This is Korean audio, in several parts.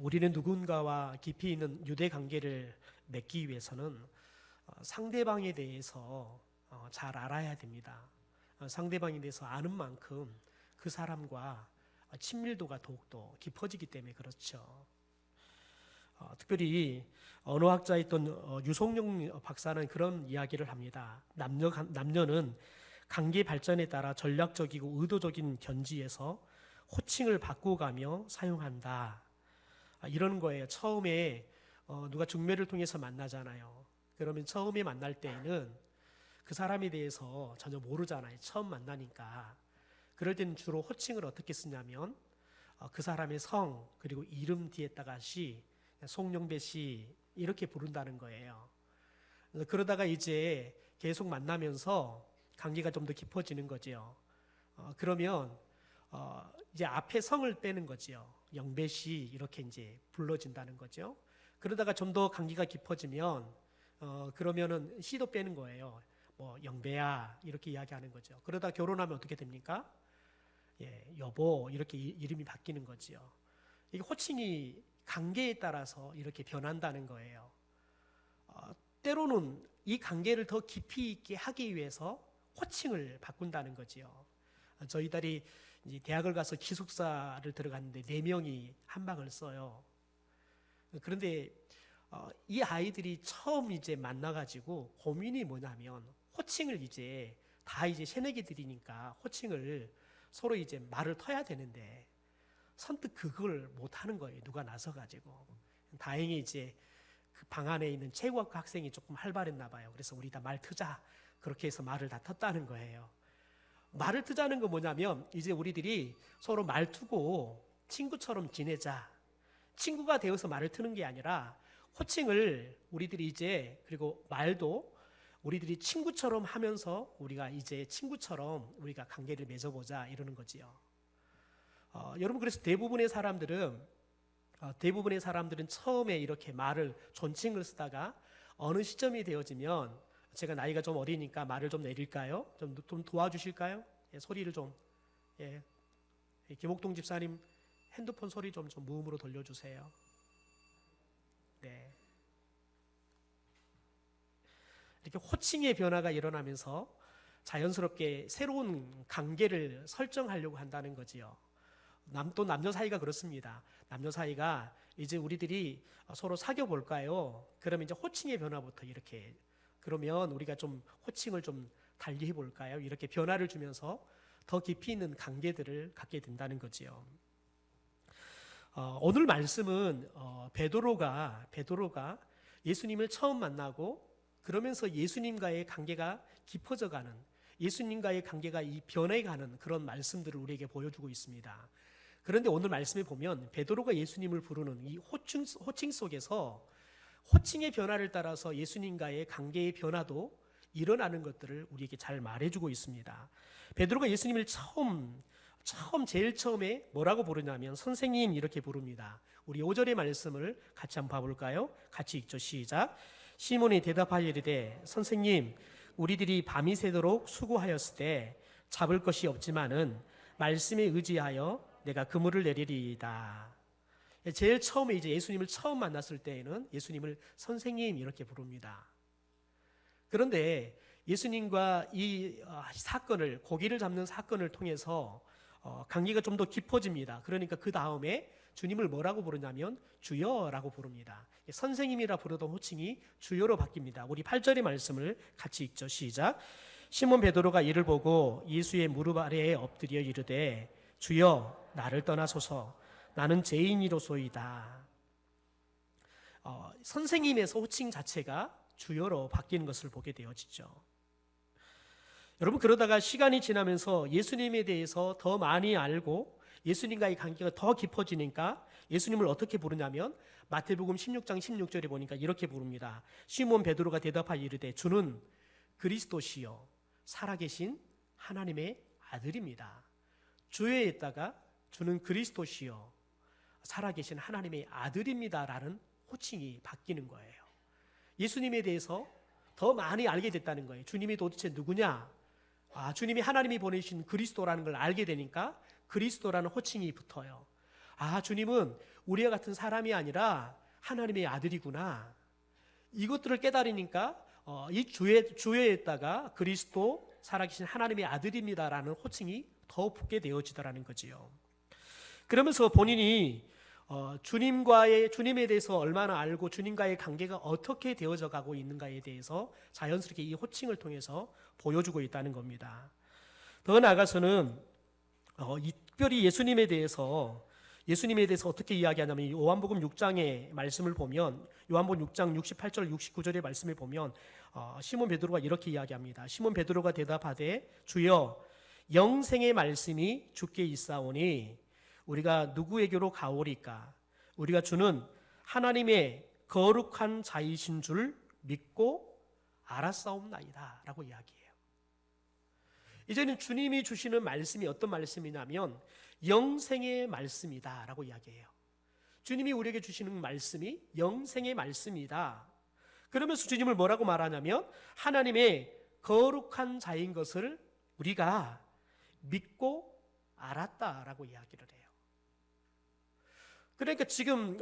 우리는 누군가와 깊이 있는 유대 관계를 맺기 위해서는 상대방에 대해서 잘 알아야 됩니다. 상대방에 대해서 아는 만큼 그 사람과 친밀도가 더욱더 깊어지기 때문에 그렇죠. 특별히 언어학자였던 유성룡 박사는 그런 이야기를 합니다. 남녀는 관계 발전에 따라 전략적이고 의도적인 견지에서 호칭을 바꿔가며 사용한다. 이런 거예요. 처음에 누가 중매를 통해서 만나잖아요. 그러면 처음에 만날 때에는 그 사람에 대해서 전혀 모르잖아요. 처음 만나니까. 그럴 때는 주로 호칭을 어떻게 쓰냐면 그 사람의 성 그리고 이름 뒤에다가 씨, 송영배 씨 이렇게 부른다는 거예요. 그러다가 이제 계속 만나면서 관계가 좀 더 깊어지는 거죠. 그러면 이제 앞에 성을 빼는 거죠. 영배 씨 이렇게 이제 불러진다는 거죠. 그러다가 좀 더 관계가 깊어지면 그러면은 씨도 빼는 거예요. 뭐 영배야 이렇게 이야기하는 거죠. 그러다 결혼하면 어떻게 됩니까? 예, 여보 이렇게 이름이 바뀌는 거지요. 이게 호칭이 관계에 따라서 이렇게 변한다는 거예요. 때로는 이 관계를 더 깊이 있게 하기 위해서 호칭을 바꾼다는 거지요. 저희 딸이 이제 대학을 가서 기숙사를 들어갔는데 4명이 한 방을 써요. 그런데 이 아이들이 처음 이제 만나가지고 고민이 뭐냐면 호칭을 이제 다 이제 새내기들이니까 호칭을 서로 이제 말을 터야 되는데 선뜻 그걸 못 하는 거예요. 누가 나서가지고. 다행히 이제 그 방 안에 있는 체육학과 학생이 조금 활발했나 봐요. 그래서 우리 다 말 트자. 그렇게 해서 말을 다 텄다는 거예요. 말을 트자는 건 뭐냐면 이제 우리들이 서로 말 트고 친구처럼 지내자. 친구가 되어서 말을 트는 게 아니라 호칭을 우리들이 이제 그리고 말도 우리들이 친구처럼 하면서 우리가 이제 친구처럼 우리가 관계를 맺어보자 이러는 거지요. 여러분 그래서 대부분의 사람들은 처음에 이렇게 말을 존칭을 쓰다가 어느 시점이 되어지면 제가 나이가 좀 어리니까 말을 좀 내릴까요? 좀 도와주실까요? 예, 소리를 좀 예, 김옥동 집사님 핸드폰 소리 좀 무음으로 돌려주세요. 네. 이렇게 호칭의 변화가 일어나면서 자연스럽게 새로운 관계를 설정하려고 한다는 거지요. 또 남녀 사이가 그렇습니다. 남녀 사이가 이제 우리들이 서로 사귀어 볼까요? 그러면 이제 호칭의 변화부터 이렇게 그러면 우리가 좀 호칭을 좀 달리 해볼까요? 이렇게 변화를 주면서 더 깊이 있는 관계들을 갖게 된다는 거지요. 오늘 말씀은 베드로가 예수님을 처음 만나고 그러면서 예수님과의 관계가 깊어져가는 예수님과의 관계가 이 변해가는 그런 말씀들을 우리에게 보여주고 있습니다. 그런데 오늘 말씀에 보면 베드로가 예수님을 부르는 이 호칭 속에서 호칭의 변화를 따라서 예수님과의 관계의 변화도 일어나는 것들을 우리에게 잘 말해주고 있습니다. 베드로가 예수님을 제일 처음에 뭐라고 부르냐면 선생님 이렇게 부릅니다. 우리 5절의 말씀을 같이 한번 봐볼까요? 같이 읽죠. 시작. 시몬이 대답하여 이르되 선생님 우리들이 밤이 새도록 수고하였을 때 잡을 것이 없지만은 말씀에 의지하여 내가 그물을 내리리이다. 제일 처음에 이제 예수님을 처음 만났을 때에는 예수님을 선생님 이렇게 부릅니다. 그런데 예수님과 이 사건을 고기를 잡는 사건을 통해서 관계가 좀 더 깊어집니다. 그러니까 그 다음에 주님을 뭐라고 부르냐면 주여라고 부릅니다. 선생님이라 부르던 호칭이 주여로 바뀝니다. 우리 8절의 말씀을 같이 읽죠. 시작. 시몬 베드로가 이를 보고 예수의 무릎 아래에 엎드려 이르되 주여 나를 떠나소서 나는 죄인이로소이다. 선생님에서 호칭 자체가 주여로 바뀌는 것을 보게 되어지죠. 여러분 그러다가 시간이 지나면서 예수님에 대해서 더 많이 알고 예수님과의 관계가 더 깊어지니까 예수님을 어떻게 부르냐면 마태복음 16장 16절에 보니까 이렇게 부릅니다. 시몬 베드로가 대답하여 이르되 주는 그리스도시요 살아계신 하나님의 아들입니다. 주에 있다가 주는 그리스도시요 살아계신 하나님의 아들입니다라는 호칭이 바뀌는 거예요. 예수님에 대해서 더 많이 알게 됐다는 거예요. 주님이 도대체 누구냐? 주님이 하나님이 보내신 그리스도라는 걸 알게 되니까 그리스도라는 호칭이 붙어요. 주님은 우리와 같은 사람이 아니라 하나님의 아들이구나. 이것들을 깨달으니까 이 주에다가 그리스도 살아계신 하나님의 아들입니다라는 호칭이 더 붙게 되어지더라는 거지요. 그러면서 본인이 주님에 대해서 얼마나 알고 주님과의 관계가 어떻게 되어져 가고 있는가에 대해서 자연스럽게 이 호칭을 통해서 보여주고 있다는 겁니다. 더 나아가서는 특별히 예수님에 대해서 어떻게 이야기하냐면 요한복음 6장의 말씀을 보면 요한복음 6장 68절 69절의 말씀을 보면 시몬 베드로가 이렇게 이야기합니다. 시몬 베드로가 대답하되 주여 영생의 말씀이 주께 있사오니 우리가 누구에게로 가오리까? 우리가 주는 하나님의 거룩한 자이신 줄 믿고 알았사옵나이다 라고 이야기해요. 이제는 주님이 주시는 말씀이 어떤 말씀이냐면 영생의 말씀이다 라고 이야기해요. 주님이 우리에게 주시는 말씀이 영생의 말씀이다. 그러면서 주님을 뭐라고 말하냐면 하나님의 거룩한 자인 것을 우리가 믿고 알았다라고 이야기를 해요. 그러니까 지금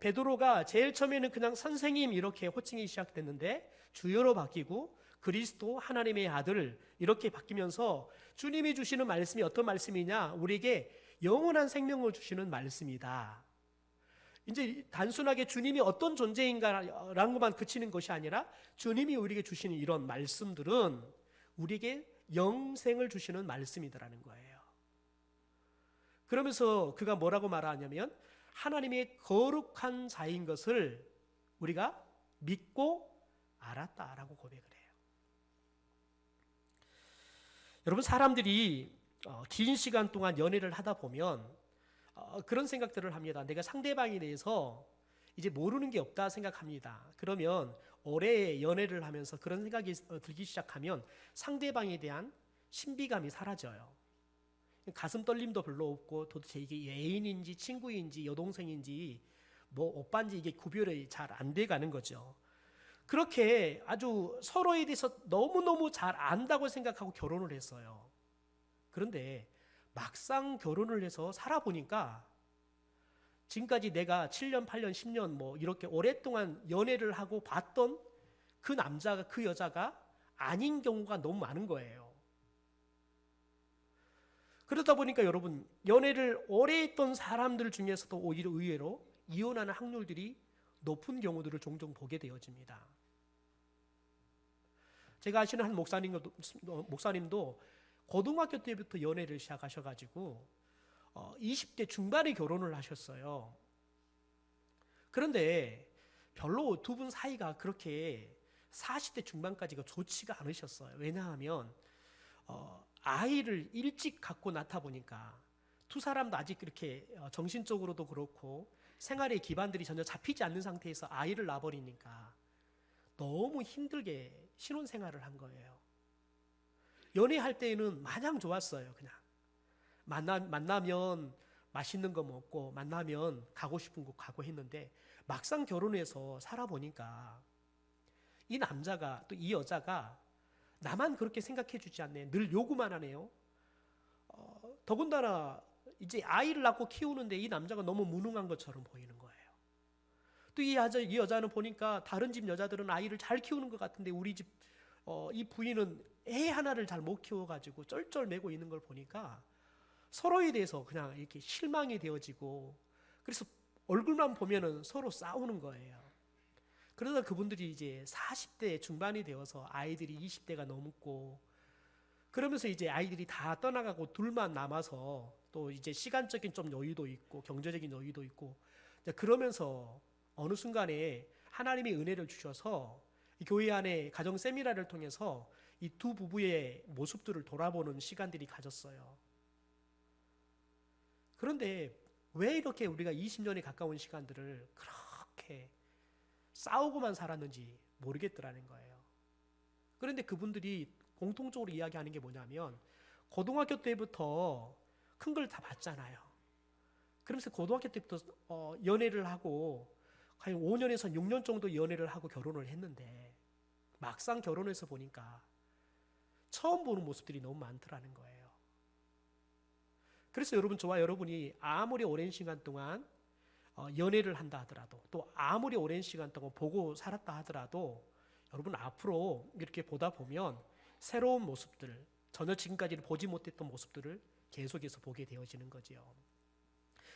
베드로가 제일 처음에는 그냥 선생님 이렇게 호칭이 시작됐는데 주여로 바뀌고 그리스도 하나님의 아들 이렇게 바뀌면서 주님이 주시는 말씀이 어떤 말씀이냐? 우리에게 영원한 생명을 주시는 말씀이다. 이제 단순하게 주님이 어떤 존재인가라는 것만 그치는 것이 아니라 주님이 우리에게 주시는 이런 말씀들은 우리에게 영생을 주시는 말씀이더라는 거예요. 그러면서 그가 뭐라고 말하냐면 하나님의 거룩한 자인 것을 우리가 믿고 알았다라고 고백을 해요. 여러분, 사람들이 긴 시간 동안 연애를 하다 보면 그런 생각들을 합니다. 내가 상대방에 대해서 이제 모르는 게 없다 생각합니다. 그러면 오래 연애를 하면서 그런 생각이 들기 시작하면 상대방에 대한 신비감이 사라져요. 가슴 떨림도 별로 없고 도대체 이게 애인인지 친구인지 여동생인지 뭐 오빠인지 이게 구별이 잘 안 돼 가는 거죠. 그렇게 아주 서로에 대해서 너무너무 잘 안다고 생각하고 결혼을 했어요. 그런데 막상 결혼을 해서 살아보니까 지금까지 내가 7년, 8년, 10년 뭐 이렇게 오랫동안 연애를 하고 봤던 그 남자가 그 여자가 아닌 경우가 너무 많은 거예요. 그러다 보니까 여러분 연애를 오래 했던 사람들 중에서도 오히려 의외로 이혼하는 확률들이 높은 경우들을 종종 보게 되어집니다. 제가 아시는 한 목사님도 고등학교 때부터 연애를 시작하셔가지고 20대 중반에 결혼을 하셨어요. 그런데 별로 두 분 사이가 그렇게 40대 중반까지가 좋지가 않으셨어요. 왜냐하면 아이를 일찍 갖고 낳다 보니까 두 사람도 아직 그렇게 정신적으로도 그렇고 생활의 기반들이 전혀 잡히지 않는 상태에서 아이를 낳아버리니까 너무 힘들게 신혼생활을 한 거예요. 연애할 때는 마냥 좋았어요. 그냥 만나면 맛있는 거 먹고 만나면 가고 싶은 곳 가고 했는데 막상 결혼해서 살아보니까 이 남자가 또 이 여자가 나만 그렇게 생각해 주지 않네. 늘 요구만 하네요. 더군다나 이제 아이를 낳고 키우는데 이 남자가 너무 무능한 것처럼 보이는 거예요. 또 이 여자는 보니까 다른 집 여자들은 아이를 잘 키우는 것 같은데 우리 집 이 부인은 애 하나를 잘 못 키워가지고 쩔쩔매고 있는 걸 보니까 서로에 대해서 그냥 이렇게 실망이 되어지고 그래서 얼굴만 보면은 서로 싸우는 거예요. 그러다 그분들이 이제 40대 중반이 되어서 아이들이 20대가 넘고 그러면서 이제 아이들이 다 떠나가고 둘만 남아서 또 이제 시간적인 좀 여유도 있고 경제적인 여유도 있고 그러면서 어느 순간에 하나님의 은혜를 주셔서 이 교회 안에 가정 세미나를 통해서 이 두 부부의 모습들을 돌아보는 시간들이 가졌어요. 그런데 왜 이렇게 우리가 20년에 가까운 시간들을 그렇게 싸우고만 살았는지 모르겠더라는 거예요. 그런데 그분들이 공통적으로 이야기하는 게 뭐냐면 고등학교 때부터 큰 걸 다 봤잖아요. 그러면서 고등학교 때부터 연애를 하고 한 5년에서 6년 정도 연애를 하고 결혼을 했는데 막상 결혼해서 보니까 처음 보는 모습들이 너무 많더라는 거예요. 그래서 여러분, 저와 여러분이 아무리 오랜 시간 동안 연애를 한다 하더라도, 또 아무리 오랜 시간 동안 보고 살았다 하더라도, 여러분 앞으로 이렇게 보다 보면 새로운 모습들, 전혀 지금까지는 보지 못했던 모습들을 계속해서 보게 되어지는 거지요.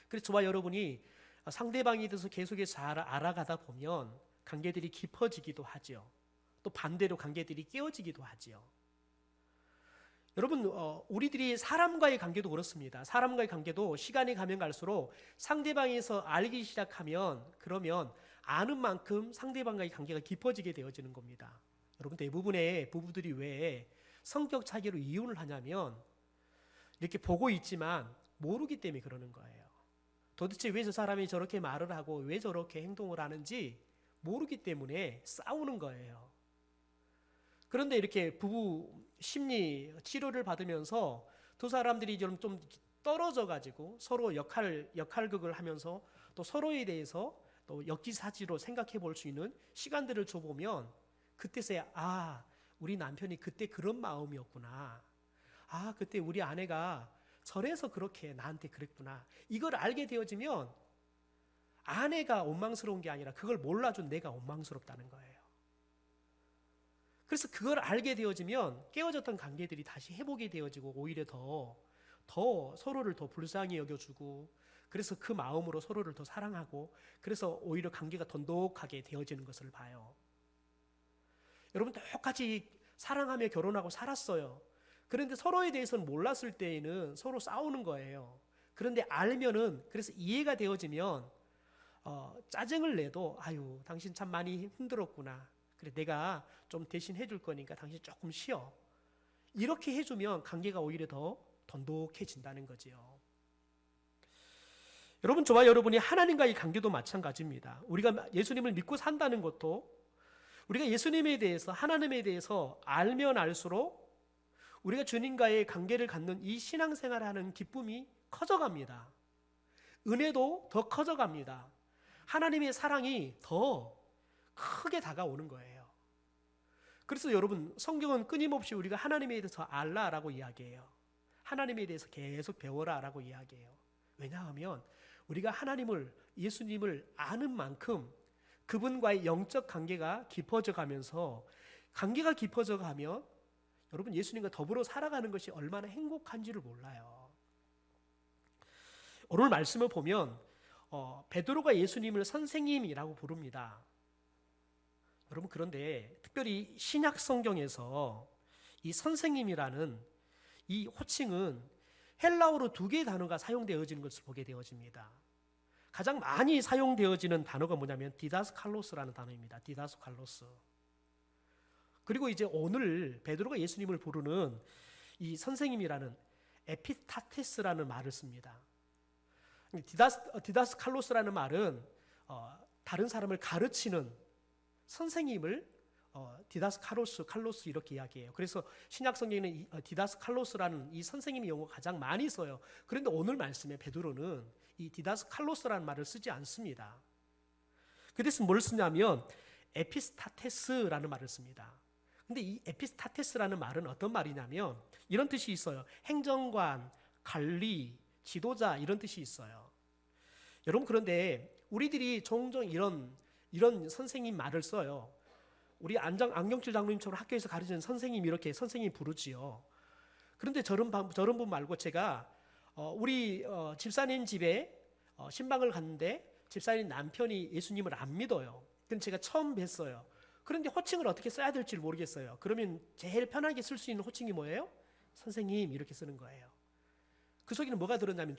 그래서 저와 여러분이 상대방에 대해서 계속해서 잘 알아가다 보면 관계들이 깊어지기도 하죠. 또 반대로 관계들이 깨어지기도 하지요. 여러분, 우리들이 사람과의 관계도 그렇습니다. 사람과의 관계도 시간이 가면 갈수록 상대방에서 알기 시작하면, 그러면 아는 만큼 상대방과의 관계가 깊어지게 되어지는 겁니다. 여러분, 대부분의 부부들이 왜 성격 차이로 이혼을 하냐면, 이렇게 보고 있지만 모르기 때문에 그러는 거예요. 도대체 왜 저 사람이 저렇게 말을 하고 왜 저렇게 행동을 하는지 모르기 때문에 싸우는 거예요. 그런데 이렇게 부부 심리 치료를 받으면서 두 사람들이 좀 떨어져 가지고 서로 역할극을 하면서 또 서로에 대해서 또 역지사지로 생각해 볼 수 있는 시간들을 줘보면, 그때서야 우리 남편이 그때 그런 마음이었구나, 그때 우리 아내가 저래서 그렇게 나한테 그랬구나, 이걸 알게 되어지면 아내가 원망스러운 게 아니라 그걸 몰라준 내가 원망스럽다는 거예요. 그래서 그걸 알게 되어지면 깨어졌던 관계들이 다시 회복이 되어지고, 오히려 더 서로를 더 불쌍히 여겨주고, 그래서 그 마음으로 서로를 더 사랑하고, 그래서 오히려 관계가 돈독하게 되어지는 것을 봐요. 여러분, 똑같이 사랑하며 결혼하고 살았어요. 그런데 서로에 대해서는 몰랐을 때에는 서로 싸우는 거예요. 그런데 알면은, 그래서 이해가 되어지면 짜증을 내도 당신 참 많이 힘들었구나, 그래 내가 좀 대신 해줄 거니까 당신 조금 쉬어, 이렇게 해주면 관계가 오히려 더 돈독해진다는 거지요. 여러분, 저와 여러분이 하나님과의 관계도 마찬가지입니다. 우리가 예수님을 믿고 산다는 것도, 우리가 예수님에 대해서, 하나님에 대해서 알면 알수록 우리가 주님과의 관계를 갖는 이 신앙생활을 하는 기쁨이 커져갑니다. 은혜도 더 커져갑니다. 하나님의 사랑이 더 크게 다가오는 거예요. 그래서 여러분, 성경은 끊임없이 우리가 하나님에 대해서 알라라고 이야기해요. 하나님에 대해서 계속 배워라라고 이야기해요. 왜냐하면 우리가 예수님을 아는 만큼 그분과의 영적 관계가 깊어져 가면서, 관계가 깊어져 가면 여러분, 예수님과 더불어 살아가는 것이 얼마나 행복한지를 몰라요. 오늘 말씀을 보면 베드로가 예수님을 선생님이라고 부릅니다. 여러분, 그런데 특별히 신약 성경에서 이 선생님이라는 이 호칭은 헬라어로 2개의 단어가 사용되어지는 것을 보게 되어집니다. 가장 많이 사용되어지는 단어가 뭐냐면 디다스칼로스라는 단어입니다. 디다스칼로스. 그리고 이제 오늘 베드로가 예수님을 부르는 이 선생님이라는 에피스타테스라는 말을 씁니다. 디다스칼로스라는 말은 다른 사람을 가르치는 선생님을 칼로스 이렇게 이야기해요. 그래서 신약 성경에는 디다스칼로스라는 이 선생님의 용어가 가장 많이 써요. 그런데 오늘 말씀에 베드로는 이 디다스칼로스라는 말을 쓰지 않습니다. 그 대신 뭘 쓰냐면 에피스타테스라는 말을 씁니다. 근데 이 에피스타테스라는 말은 어떤 말이냐면 이런 뜻이 있어요. 행정관, 관리, 지도자, 이런 뜻이 있어요. 여러분, 그런데 우리들이 종종 이런 선생님 말을 써요. 우리 안경칠 장로님처럼 학교에서 가르치는 선생님, 이렇게 선생님 부르지요. 그런데 저런 분 말고 제가 우리 집사님 집에 신방을 갔는데 집사님 남편이 예수님을 안 믿어요. 근데 제가 처음 뵀어요. 그런데 호칭을 어떻게 써야 될지 모르겠어요. 그러면 제일 편하게 쓸 수 있는 호칭이 뭐예요? 선생님, 이렇게 쓰는 거예요. 그 속에는 뭐가 들었냐면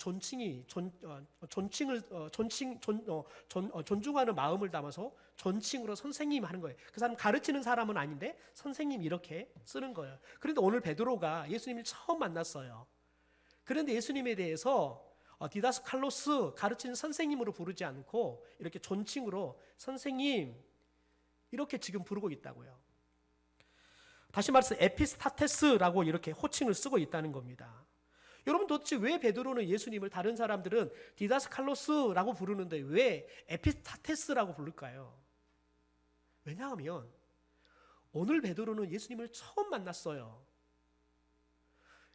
존중하는 마음을 담아서 존칭으로 선생님 하는 거예요. 그 사람 가르치는 사람은 아닌데 선생님 이렇게 쓰는 거예요. 그런데 오늘 베드로가 예수님을 처음 만났어요. 그런데 예수님에 대해서 디다스칼로스, 가르치는 선생님으로 부르지 않고 이렇게 존칭으로 선생님 이렇게 지금 부르고 있다고요. 다시 말해서 에피스타테스라고 이렇게 호칭을 쓰고 있다는 겁니다. 여러분, 도대체 왜 베드로는 예수님을, 다른 사람들은 디다스칼로스라고 부르는데 왜 에피스타테스라고 부를까요? 왜냐하면 오늘 베드로는 예수님을 처음 만났어요.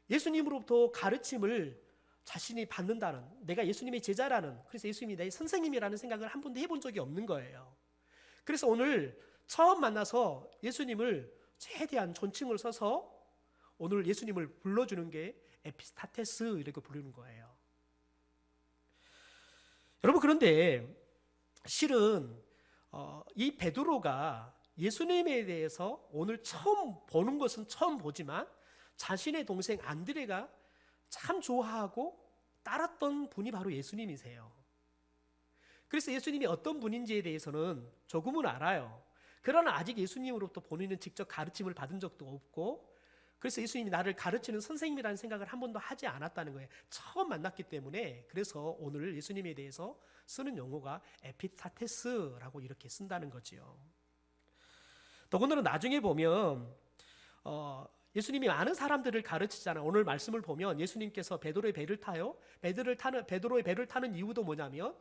예수님으로부터 가르침을 자신이 받는다는, 내가 예수님의 제자라는, 그래서 예수님이 내 선생님이라는 생각을 한 번도 해본 적이 없는 거예요. 그래서 오늘 처음 만나서 예수님을 최대한 존칭을 써서 오늘 예수님을 불러주는 게 에피스타테스 이렇게 부르는 거예요. 여러분, 그런데 실은 이 베드로가 예수님에 대해서 오늘 처음 보는 것은 처음 보지만 자신의 동생 안드레가 참 좋아하고 따랐던 분이 바로 예수님이세요. 그래서 예수님이 어떤 분인지에 대해서는 조금은 알아요. 그러나 아직 예수님으로부터 본인은 직접 가르침을 받은 적도 없고, 그래서 예수님이 나를 가르치는 선생님이라는 생각을 한 번도 하지 않았다는 거예요. 처음 만났기 때문에. 그래서 오늘 예수님에 대해서 쓰는 용어가 에피스타테스라고 이렇게 쓴다는 거지요. 더군다나 나중에 보면 예수님이 많은 사람들을 가르치잖아요. 오늘 말씀을 보면 예수님께서 베드로의 배를 타요. 베드로의 배를 타는 이유도 뭐냐면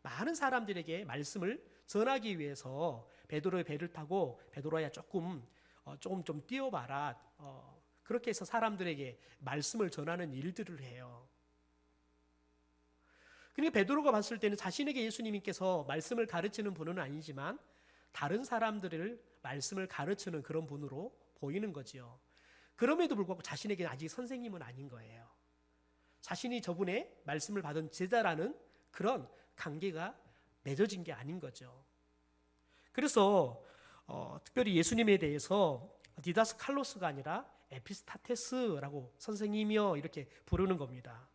많은 사람들에게 말씀을 전하기 위해서 베드로의 배를 타고, 베드로야 조금 좀 뛰어봐라. 그렇게 해서 사람들에게 말씀을 전하는 일들을 해요. 그러니까 베드로가 봤을 때는 자신에게 예수님께서 말씀을 가르치는 분은 아니지만 다른 사람들을 말씀을 가르치는 그런 분으로 보이는 거지요. 그럼에도 불구하고 자신에게는 아직 선생님은 아닌 거예요. 자신이 저분의 말씀을 받은 제자라는 그런 관계가 맺어진 게 아닌 거죠. 그래서 특별히 예수님에 대해서 디다스 칼로스가 아니라 에피스타테스라고 선생님이여 이렇게 부르는 겁니다.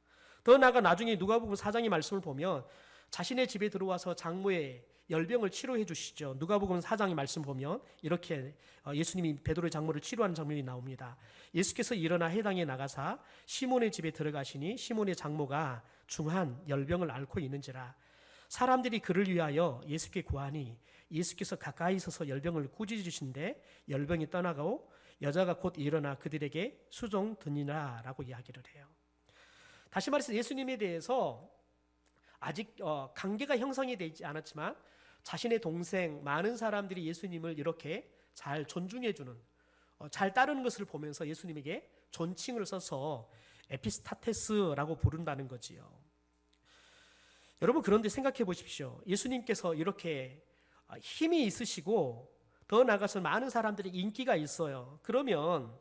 더 나아가 나중에 누가복음 4장의 말씀을 보면 자신의 집에 들어와서 장모의 열병을 치료해 주시죠. 누가복음 4장의 말씀 보면 이렇게 예수님이 베드로의 장모를 치료하는 장면이 나옵니다. 예수께서 일어나 해당에 나가사 시몬의 집에 들어가시니 시몬의 장모가 중한 열병을 앓고 있는지라. 사람들이 그를 위하여 예수께 구하니 예수께서 가까이 서서 열병을 꾸짖으신데 열병이 떠나가고 여자가 곧 일어나 그들에게 수종 드니라 라고 이야기를 해요. 다시 말해서 예수님에 대해서 아직 관계가 형성이 되지 않았지만 자신의 동생 많은 사람들이 예수님을 이렇게 잘 존중해주는, 잘 따르는 것을 보면서 예수님에게 존칭을 써서 에피스타테스라고 부른다는 거지요. 여러분, 그런데 생각해 보십시오. 예수님께서 이렇게 힘이 있으시고 더 나아가서 많은 사람들이 인기가 있어요. 그러면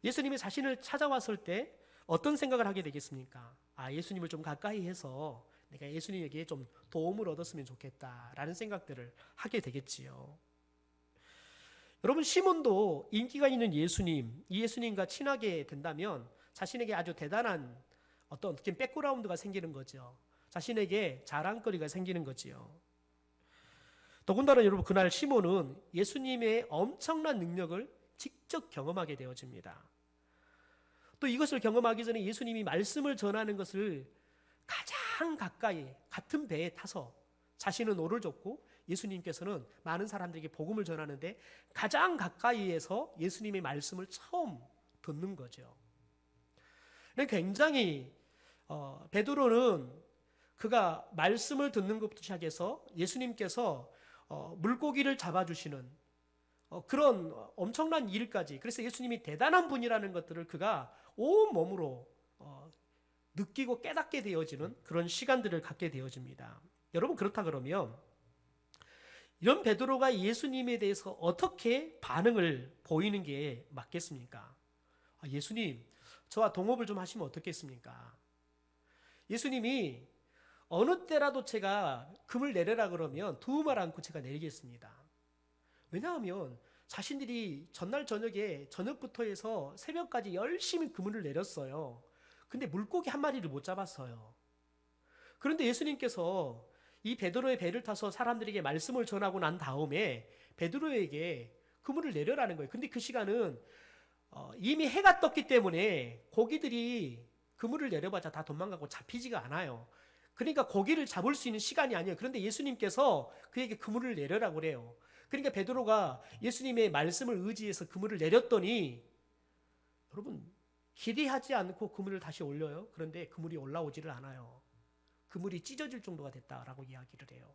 예수님이 자신을 찾아왔을 때 어떤 생각을 하게 되겠습니까? 예수님을 좀 가까이 해서 내가 예수님에게 좀 도움을 얻었으면 좋겠다라는 생각들을 하게 되겠지요. 여러분, 시몬도 인기가 있는 예수님, 이 예수님과 친하게 된다면 자신에게 아주 대단한 어떤 백그라운드가 생기는 거죠. 자신에게 자랑거리가 생기는 거지요. 더군다나 여러분, 그날 시몬은 예수님의 엄청난 능력을 직접 경험하게 되어집니다. 또 이것을 경험하기 전에 예수님이 말씀을 전하는 것을 가장 가까이 같은 배에 타서 자신은 오를 줬고 예수님께서는 많은 사람들에게 복음을 전하는데 가장 가까이에서 예수님의 말씀을 처음 듣는 거죠. 굉장히 베드로는 그가 말씀을 듣는 것부터 시작해서 예수님께서 물고기를 잡아주시는 그런 엄청난 일까지, 그래서 예수님이 대단한 분이라는 것들을 그가 온 몸으로 느끼고 깨닫게 되어지는 그런 시간들을 갖게 되어집니다. 여러분, 그렇다 그러면 이런 베드로가 예수님에 대해서 어떻게 반응을 보이는 게 맞겠습니까? 예수님, 저와 동업을 좀 하시면 어떻겠습니까? 예수님이 어느 때라도 제가 금을 내려라 그러면 두말 않고 제가 내리겠습니다. 왜냐하면 자신들이 전날 저녁부터 해서 새벽까지 열심히 그물을 내렸어요. 근데 물고기 한 마리를 못 잡았어요. 그런데 예수님께서 이 베드로의 배를 타서 사람들에게 말씀을 전하고 난 다음에 베드로에게 그물을 내려라는 거예요. 근데 그 시간은 이미 해가 떴기 때문에 고기들이 그물을 내려봤자 다 도망가고 잡히지가 않아요. 그러니까 고기를 잡을 수 있는 시간이 아니에요. 그런데 예수님께서 그에게 그물을 내려라고 그래요. 그러니까 베드로가 예수님의 말씀을 의지해서 그물을 내렸더니, 여러분, 기대하지 않고 그물을 다시 올려요. 그런데 그물이 올라오지를 않아요. 그물이 찢어질 정도가 됐다라고 이야기를 해요.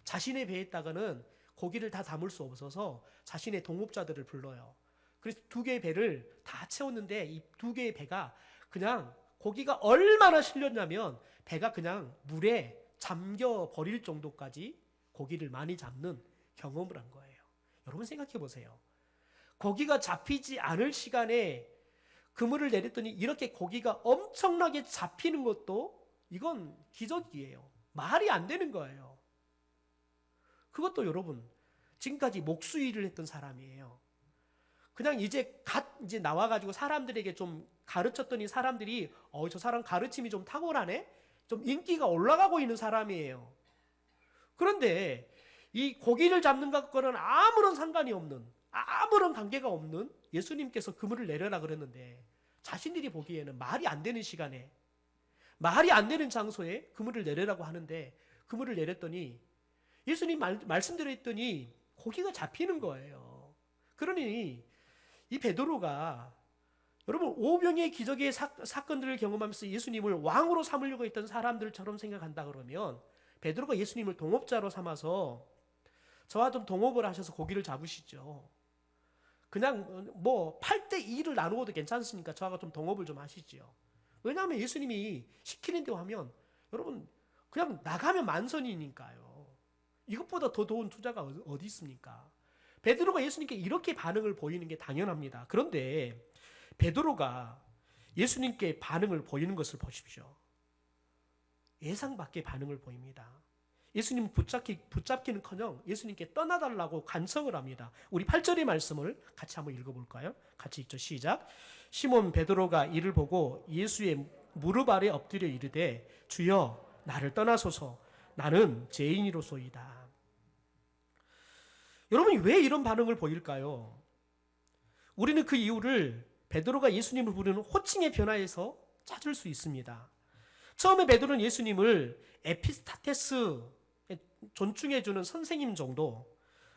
자신의 배에다가는 고기를 다 담을 수 없어서 자신의 동업자들을 불러요. 그래서 두 개의 배를 다 채웠는데 이 두 개의 배가 그냥 고기가 얼마나 실렸냐면 배가 그냥 물에 잠겨 버릴 정도까지 고기를 많이 잡는 경험을 한 거예요. 여러분 생각해 보세요. 고기가 잡히지 않을 시간에 그물을 내렸더니 이렇게 고기가 엄청나게 잡히는 것도 이건 기적이에요. 말이 안 되는 거예요. 그것도 여러분 지금까지 목수일을 했던 사람이에요. 그냥 이제 나와가지고 사람들에게 좀 가르쳤더니 사람들이 저 사람 가르침이 좀 탁월하네? 좀 인기가 올라가고 있는 사람이에요. 그런데 이 고기를 잡는 것과는 아무런 상관이 없는, 아무런 관계가 없는 예수님께서 그물을 내려라 그랬는데 자신들이 보기에는 말이 안 되는 시간에, 말이 안 되는 장소에 그물을 내려라고 하는데 그물을 내렸더니 예수님 말씀대로 했더니 고기가 잡히는 거예요. 그러니 이 베드로가 여러분 오병의 기적의 사건들을 경험하면서 예수님을 왕으로 삼으려고 했던 사람들처럼 생각한다 그러면 베드로가 예수님을 동업자로 삼아서 저와 좀 동업을 하셔서 고기를 잡으시죠. 그냥 뭐 8대2를 나누어도 괜찮으니까 저하고 좀 동업을 좀 하시죠. 왜냐하면 예수님이 시키는 대로 하면 여러분 그냥 나가면 만선이니까요. 이것보다 더 좋은 투자가 어디 있습니까? 베드로가 예수님께 이렇게 반응을 보이는 게 당연합니다. 그런데 베드로가 예수님께 반응을 보이는 것을 보십시오. 예상 밖의 반응을 보입니다. 예수님 붙잡기는커녕 예수님께 떠나달라고 간청을 합니다. 우리 8절의 말씀을 같이 한번 읽어볼까요? 같이 읽죠. 시작. 시몬 베드로가 이를 보고 예수의 무릎 아래 엎드려 이르되 주여 나를 떠나소서 나는 죄인이로소이다. 여러분이 왜 이런 반응을 보일까요? 우리는 그 이유를 베드로가 예수님을 부르는 호칭의 변화에서 찾을 수 있습니다. 처음에 베드로는 예수님을 에피스타테스, 존중해주는 선생님 정도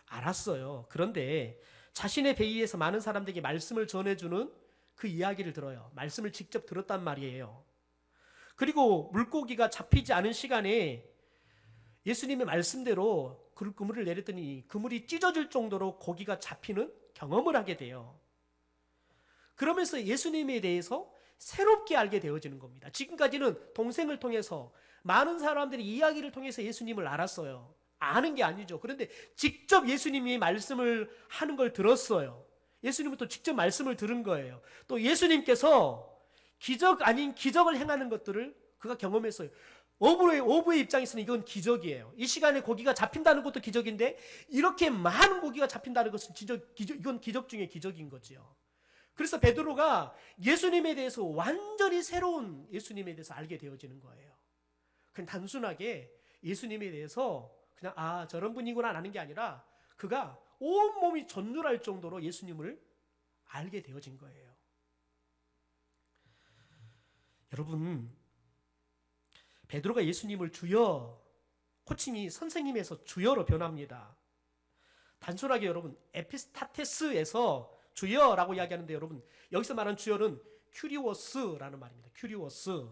알았어요. 그런데 자신의 배위에서 많은 사람들에게 말씀을 전해주는 그 이야기를 들어요. 말씀을 직접 들었단 말이에요. 그리고 물고기가 잡히지 않은 시간에 예수님의 말씀대로 그물을 내렸더니 그물이 찢어질 정도로 고기가 잡히는 경험을 하게 돼요. 그러면서 예수님에 대해서 새롭게 알게 되어지는 겁니다. 지금까지는 동생을 통해서 많은 사람들이 이야기를 통해서 예수님을 알았어요. 아는 게 아니죠. 그런데 직접 예수님이 말씀을 하는 걸 들었어요. 예수님부터 직접 말씀을 들은 거예요. 또 예수님께서 기적 아닌 기적을 행하는 것들을 그가 경험했어요. 어부의 입장에서는 이건 기적이에요. 이 시간에 고기가 잡힌다는 것도 기적인데 이렇게 많은 고기가 잡힌다는 것은 이건 기적 중에 기적인 거죠. 그래서 베드로가 예수님에 대해서 완전히 새로운 예수님에 대해서 알게 되어지는 거예요. 그냥 단순하게 예수님에 대해서 그냥 저런 분이구나 아는 게 아니라 그가 온몸이 전율할 정도로 예수님을 알게 되어진 거예요. 여러분, 베드로가 예수님을 주여, 호칭이 선생님에서 주여로 변합니다. 단순하게 여러분 에피스타테스에서 주여라고 이야기하는데 여러분 여기서 말하는 주여는 큐리오스라는 말입니다. 큐리오스.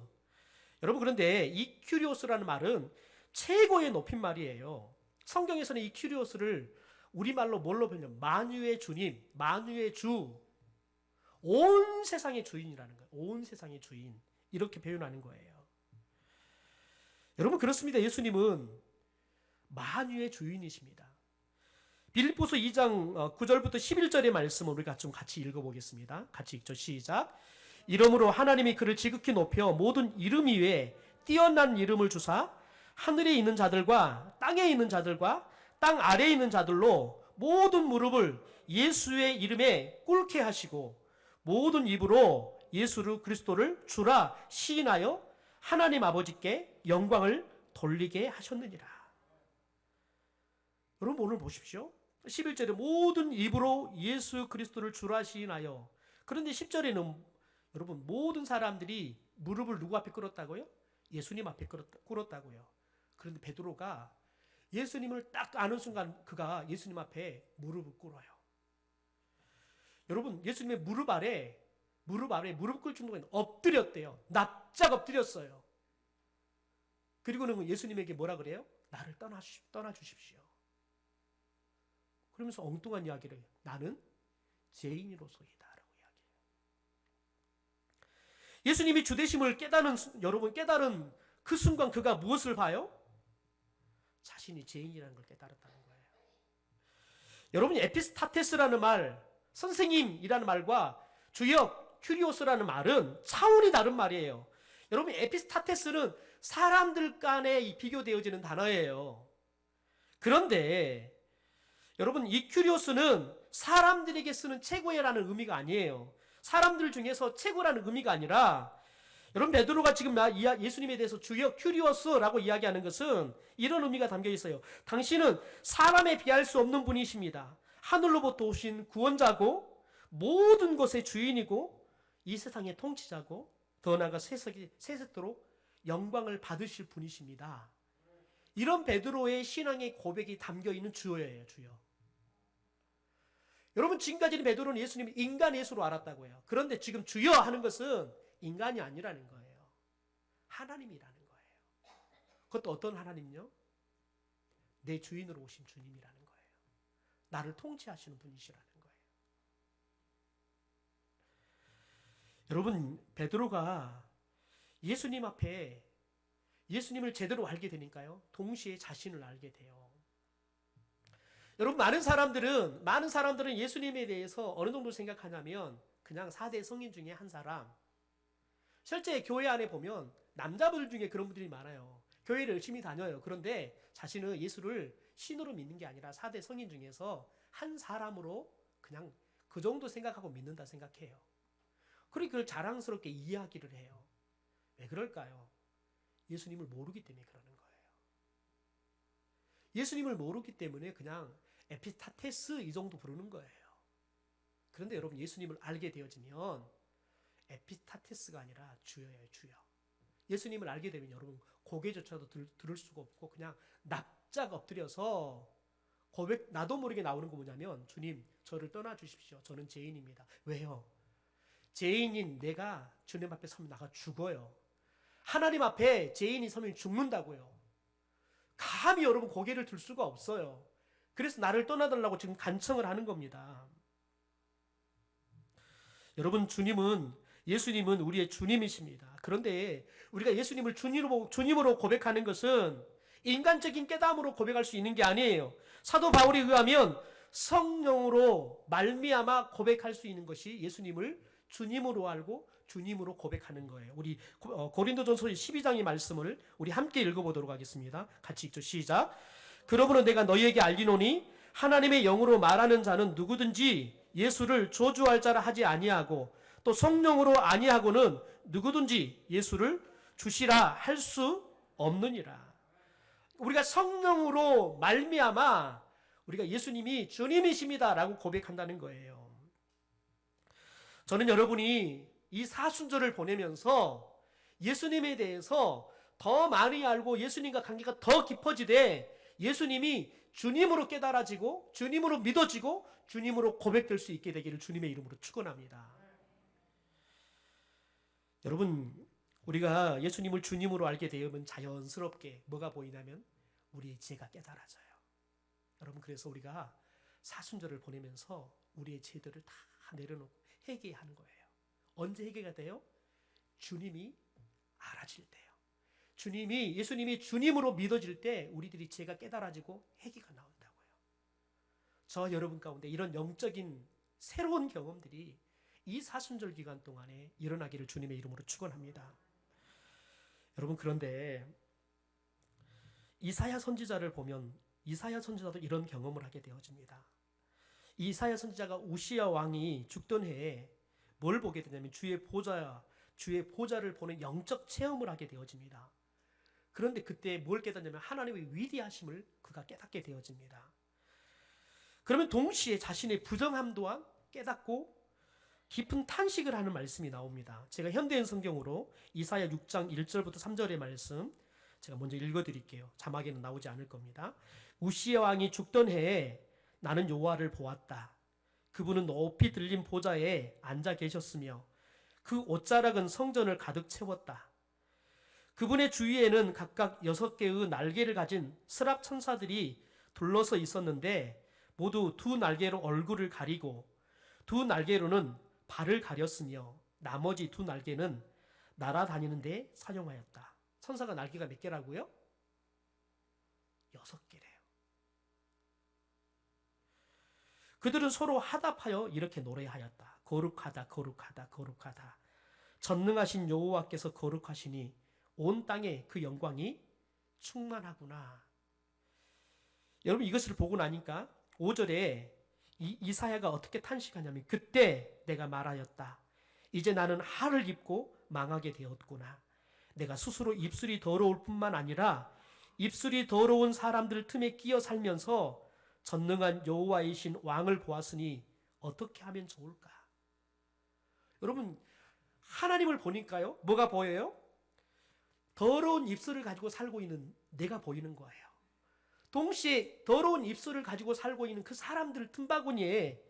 여러분 그런데 이 큐리오스라는 말은 최고의 높임말이에요. 성경에서는 이 큐리오스를 우리말로 뭘로 표현해요? 만유의 주님, 만유의 주, 온 세상의 주인이라는 거예요. 온 세상의 주인 이렇게 표현하는 거예요. 여러분 그렇습니다. 예수님은 만유의 주인이십니다. 빌립보서 2장 9절부터 11절의 말씀을 우리가 좀 같이 읽어보겠습니다. 같이 읽죠. 시작. 이러므로 하나님이 그를 지극히 높여 모든 이름 위에 뛰어난 이름을 주사 하늘에 있는 자들과 땅에 있는 자들과 땅 아래에 있는 자들로 모든 무릎을 예수의 이름에 꿇게 하시고 모든 입으로 예수 그리스도를 주라 시인하여 하나님 아버지께 영광을 돌리게 하셨느니라. 여러분 오늘 보십시오. 11절에 모든 입으로 예수 그리스도를 주라 시인하여. 그런데 10절에는 여러분 모든 사람들이 무릎을 누구 앞에 꿇었다고요? 예수님 앞에 꿇었다고요. 그런데 베드로가 예수님을 딱 아는 순간 그가 예수님 앞에 무릎을 꿇어요. 여러분 예수님의 무릎 아래 무릎 꿇을 정도가 엎드렸대요. 납작 엎드렸어요. 그리고는 예수님에게 뭐라 그래요? 나를 떠나주십시오. 그러면서 엉뚱한 이야기를 해요. 나는 죄인으로소이다 라고 이야기해요. 예수님이 주되심을 여러분 깨달은 그 순간 그가 무엇을 봐요? 자신이 죄인이라는 걸 깨달았다는 거예요. 여러분, 에피스타테스라는 말, 선생님이라는 말과 주역 큐리오스라는 말은 차원이 다른 말이에요. 여러분, 에피스타테스는 사람들 간에 비교되어지는 단어예요. 그런데 여러분, 이 큐리오스는 사람들에게 쓰는 최고라는 의미가 아니에요. 사람들 중에서 최고라는 의미가 아니라, 여러분, 베드로가 지금 예수님에 대해서 주역 큐리오스라고 이야기하는 것은 이런 의미가 담겨 있어요. 당신은 사람에 비할 수 없는 분이십니다. 하늘로부터 오신 구원자고 모든 것의 주인이고 이 세상의 통치자고 더 나아가 세세토록 영광을 받으실 분이십니다. 이런 베드로의 신앙의 고백이 담겨 있는 주어예요. 주여. 여러분, 지금까지는 베드로는 예수님을 인간 예수로 알았다고 해요. 그런데 지금 주여 하는 것은 인간이 아니라는 거예요. 하나님이라는 거예요. 그것도 어떤 하나님요? 내 주인으로 오신 주님이라는 거예요. 나를 통치하시는 분이시라는 거예요. 여러분, 베드로가 예수님 앞에 예수님을 제대로 알게 되니까요, 동시에 자신을 알게 돼요. 여러분, 많은 사람들은 예수님에 대해서 어느 정도 생각하냐면 그냥 4대 성인 중에 한 사람. 실제 교회 안에 보면 남자분들 중에 그런 분들이 많아요. 교회를 열심히 다녀요. 그런데 자신은 예수를 신으로 믿는 게 아니라 4대 성인 중에서 한 사람으로 그냥 그 정도 생각하고 믿는다 생각해요. 그리고 그걸 자랑스럽게 이야기를 해요. 왜 그럴까요? 예수님을 모르기 때문에 그러는 거예요. 예수님을 모르기 때문에 그냥 에피스타테스 이 정도 부르는 거예요. 그런데 여러분, 예수님을 알게 되어지면 에피스타테스가 아니라 주여예요. 주여. 예수님을 알게 되면 여러분, 고개조차도 들을 수가 없고 그냥 납작 엎드려서 나도 모르게 나오는 거 뭐냐면, 주님, 저를 떠나 주십시오. 저는 죄인입니다. 왜요? 죄인인 내가 주님 앞에 서면 나가 죽어요. 하나님 앞에 죄인이 서면 죽는다고요. 감히 여러분 고개를 들 수가 없어요. 그래서 나를 떠나달라고 지금 간청을 하는 겁니다. 여러분, 예수님은 우리의 주님이십니다. 그런데 우리가 예수님을 주님으로 고백하는 것은 인간적인 깨달음으로 고백할 수 있는 게 아니에요. 사도 바울에 의하면 성령으로 말미암아 고백할 수 있는 것이 예수님을 주님으로 알고 주님으로 고백하는 거예요. 우리 고린도전서 12장의 말씀을 우리 함께 읽어보도록 하겠습니다. 같이 읽죠. 시작. 그러므로 내가 너희에게 알리노니 하나님의 영으로 말하는 자는 누구든지 예수를 저주할 자라 하지 아니하고 또 성령으로 아니하고는 누구든지 예수를 주시라 할 수 없느니라. 우리가 성령으로 말미암아 우리가 예수님이 주님이십니다라고 고백한다는 거예요. 저는 여러분이 이 사순절을 보내면서 예수님에 대해서 더 많이 알고 예수님과 관계가 더 깊어지되 예수님이 주님으로 깨달아지고 주님으로 믿어지고 주님으로 고백될 수 있게 되기를 주님의 이름으로 축원합니다. 여러분, 우리가 예수님을 주님으로 알게 되면 자연스럽게 뭐가 보이냐면 우리의 죄가 깨달아져요. 여러분, 그래서 우리가 사순절을 보내면서 우리의 죄들을 다 내려놓고 회개하는 거예요. 언제 회개가 돼요? 주님이 알아질 때요. 예수님이 주님으로 믿어질 때 우리들이 죄가 깨달아지고 회개가 나온다고요. 저 여러분 가운데 이런 영적인 새로운 경험들이 이 사순절 기간 동안에 일어나기를 주님의 이름으로 축원합니다. 여러분, 그런데 이사야 선지자를 보면 이사야 선지자도 이런 경험을 하게 되어집니다. 이사야 선지자가 우시야 왕이 죽던 해에 뭘 보게 되냐면 주의 보좌를 보는 영적 체험을 하게 되어집니다. 그런데 그때 뭘 깨닫냐면 하나님의 위대하심을 그가 깨닫게 되어집니다. 그러면 동시에 자신의 부정함 또한 깨닫고 깊은 탄식을 하는 말씀이 나옵니다. 제가 현대인 성경으로 이사야 6장 1절부터 3절의 말씀 제가 먼저 읽어드릴게요. 자막에는 나오지 않을 겁니다. 우시야 왕이 죽던 해에 나는 여호와를 보았다. 그분은 높이 들린 보좌에 앉아 계셨으며 그 옷자락은 성전을 가득 채웠다. 그분의 주위에는 각각 6개의 날개를 가진 스랍 천사들이 둘러서 있었는데 모두 2날개로 얼굴을 가리고 2날개로는 발을 가렸으며 나머지 2날개는 날아다니는데 사용하였다. 천사가 날개가 몇 개라고요? 6개래요. 그들은 서로 화답하여 이렇게 노래하였다. 거룩하다, 거룩하다, 거룩하다. 전능하신 여호와께서 거룩하시니 온 땅에 그 영광이 충만하구나. 여러분, 이것을 보고 나니까 5절에 이사야가 어떻게 탄식하냐면, 그때 내가 말하였다. 이제 나는 할을 입고 망하게 되었구나. 내가 스스로 입술이 더러울 뿐만 아니라 입술이 더러운 사람들 틈에 끼어 살면서 전능한 여호와이신 왕을 보았으니 어떻게 하면 좋을까? 여러분, 하나님을 보니까요, 뭐가 보여요? 더러운 입술을 가지고 살고 있는 내가 보이는 거예요. 동시에 더러운 입술을 가지고 살고 있는 그 사람들 틈바구니에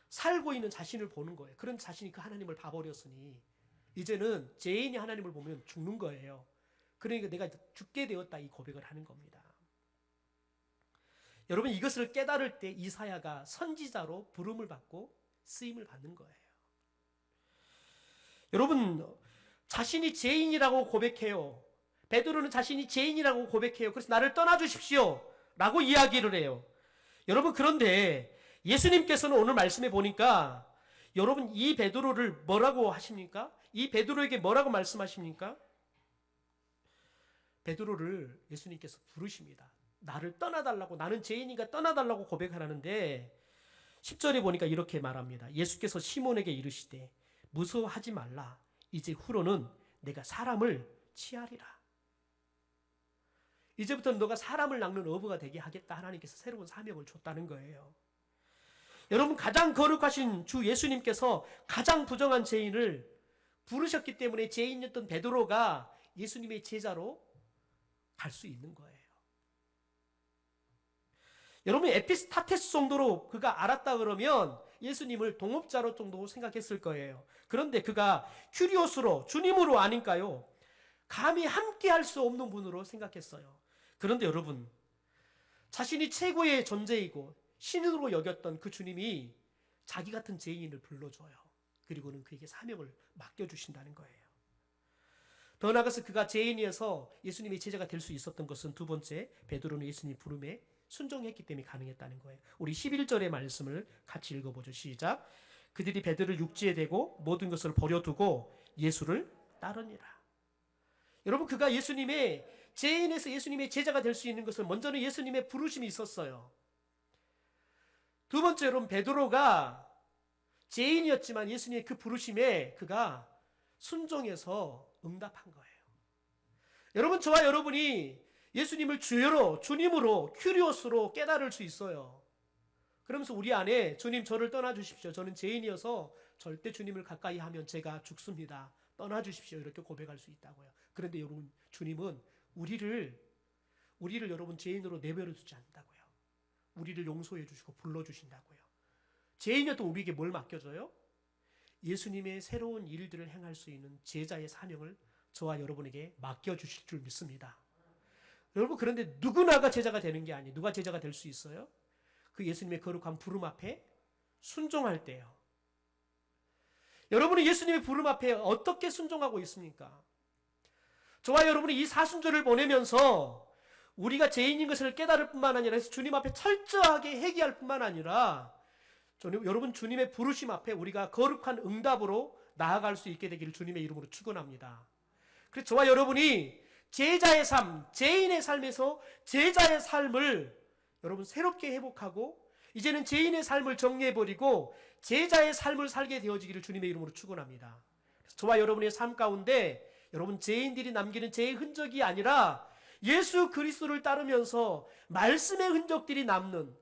살고 있는 자신을 보는 거예요. 그런 자신이 그 하나님을 봐버렸으니 이제는 죄인이 하나님을 보면 죽는 거예요. 그러니까 내가 죽게 되었다, 이 고백을 하는 겁니다. 여러분, 이것을 깨달을 때 이사야가 선지자로 부름을 받고 쓰임을 받는 거예요. 여러분, 자신이 죄인이라고 고백해요. 베드로는 자신이 죄인이라고 고백해요. 그래서 나를 떠나주십시오 라고 이야기를 해요. 여러분, 그런데 예수님께서는 오늘 말씀해 보니까 여러분, 이 베드로를 뭐라고 하십니까? 이 베드로에게 뭐라고 말씀하십니까? 베드로를 예수님께서 부르십니다. 나를 떠나달라고, 나는 죄인이니까 떠나달라고 고백하라는데 10절에 보니까 이렇게 말합니다. 예수께서 시몬에게 이르시되 무서워하지 말라. 이제 후로는 내가 사람을 취하리라. 이제부터는 너가 사람을 낚는 어부가 되게 하겠다. 하나님께서 새로운 사명을 줬다는 거예요. 여러분, 가장 거룩하신 주 예수님께서 가장 부정한 죄인을 부르셨기 때문에 죄인이었던 베드로가 예수님의 제자로 갈 수 있는 거예요. 여러분, 에피스타테스 정도로 그가 알았다 그러면 예수님을 동업자로 정도 생각했을 거예요. 그런데 그가 큐리오스로, 주님으로 아니까요, 감히 함께 할 수 없는 분으로 생각했어요. 그런데 여러분, 자신이 최고의 존재이고 신으로 여겼던 그 주님이 자기 같은 죄인을 불러줘요. 그리고는 그에게 사명을 맡겨주신다는 거예요. 더 나아가서 그가 죄인이어서 예수님의 제자가 될 수 있었던 것은 두 번째, 베드로는 예수님 부름에 순종했기 때문에 가능했다는 거예요. 우리 11절의 말씀을 같이 읽어보죠. 시작. 그들이 베드로를 육지에 대고 모든 것을 버려두고 예수를 따르니라. 여러분, 그가 예수님의 죄인에서 예수님의 제자가 될 수 있는 것은 먼저는 예수님의 부르심이 있었어요. 두 번째, 여러분, 베드로가 죄인이었지만 예수님의 그 부르심에 그가 순종해서 응답한 거예요. 여러분, 저와 여러분이 예수님을 주여로, 주님으로, 큐리오스로 깨달을 수 있어요. 그러면서 우리 안에 주님, 저를 떠나주십시오. 저는 죄인이어서 절대 주님을 가까이 하면 제가 죽습니다. 떠나주십시오. 이렇게 고백할 수 있다고요. 그런데 여러분, 주님은 우리를 여러분 죄인으로 내버려 두지 않는다고요. 우리를 용서해 주시고 불러주신다고요. 죄인이었던 우리에게 뭘 맡겨줘요? 예수님의 새로운 일들을 행할 수 있는 제자의 사명을 저와 여러분에게 맡겨주실 줄 믿습니다. 여러분, 그런데 누구나가 제자가 되는 게 아니에요. 누가 제자가 될 수 있어요? 그 예수님의 거룩한 부름 앞에 순종할 때요. 여러분이 예수님의 부름 앞에 어떻게 순종하고 있습니까? 저와 여러분이 이 사순절을 보내면서 우리가 죄인인 것을 깨달을 뿐만 아니라 주님 앞에 철저하게 회개할 뿐만 아니라 여러분, 주님의 부르심 앞에 우리가 거룩한 응답으로 나아갈 수 있게 되기를 주님의 이름으로 축원합니다. 그래서 저와 여러분이 제자의 삶, 죄인의 삶에서 제자의 삶을 여러분 새롭게 회복하고 이제는 죄인의 삶을 정리해버리고 제자의 삶을 살게 되어지기를 주님의 이름으로 축원합니다. 그래서 저와 여러분의 삶 가운데 여러분, 죄인들이 남기는 죄의 흔적이 아니라 예수 그리스도를 따르면서 말씀의 흔적들이 남는,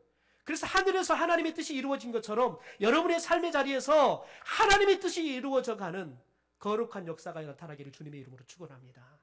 그래서 하늘에서 하나님의 뜻이 이루어진 것처럼 여러분의 삶의 자리에서 하나님의 뜻이 이루어져 가는 거룩한 역사가 나타나기를 주님의 이름으로 축원합니다.